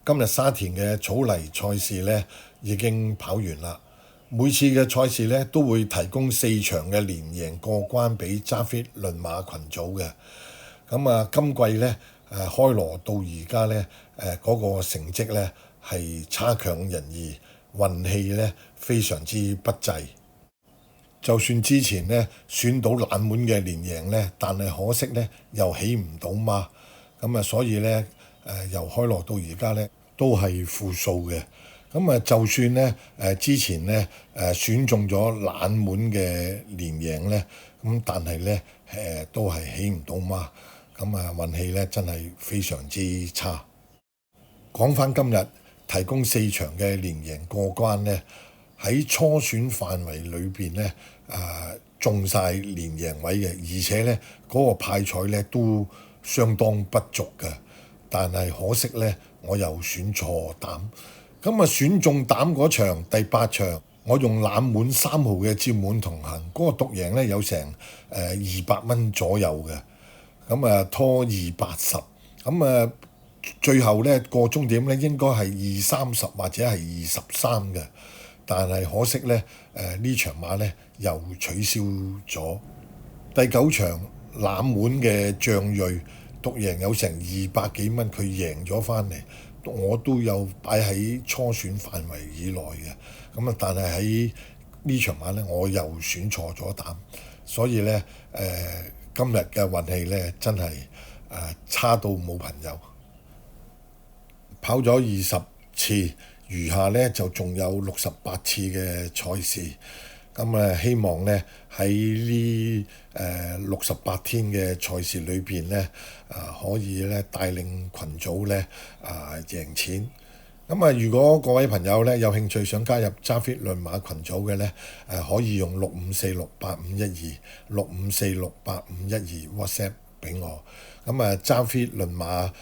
今日沙田嘅草泥賽事呢已經跑完啦。每次嘅賽事呢都會提供4場嘅連贏過關俾揸 fit 輪馬群組嘅。今季呢開鑼到而家呢嗰個成績呢係差強人意，運氣呢非常之不濟。就算之前呢選到冷門嘅連贏呢，但係可惜呢又起唔到馬。所以呢由開鑼到而家呢都係負數嘅。就算呢之前呢選中咗冷門嘅連贏呢，但係呢都係起唔到馬。運氣呢真係非常之差。講返今日提供4場嘅連贏過關呢，喺初選範圍裏邊呢中晒連贏位嘅，而且呢嗰個派彩呢都相當不俗嘅。但係可惜呢，我又選錯膽。選中膽嗰場第8場，我用冷門3號嘅佔滿同行，嗰個獨贏呢有成200蚊左右嘅。拖280。最後呢個終點呢應該係230或者係23嘅。但係可惜呢，呢場馬呢又取消咗。第9場冷門嘅將鋭獨贏有成200幾蚊，佢贏咗返嚟，我都有擺喺初選範圍以內嘅。但係喺呢場馬呢，我又選錯咗膽，所以呢，今日嘅運氣呢真係差到冇朋友。跑咗20次。餘下呢就仲有68次嘅賽事，希望呢喺呢68天嘅賽事裏邊呢，可以呢帶領群組呢贏錢。如果各位朋友呢有興趣想加入揸 fit 輪馬群組嘅呢，可以用65468512WhatsApp 俾我。揸 fit 輪馬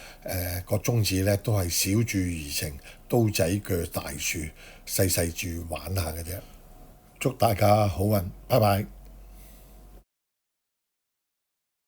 個宗旨呢都係小注怡情，刀仔鋸大樹，細細注玩下嘅啫。祝大家好運，拜拜。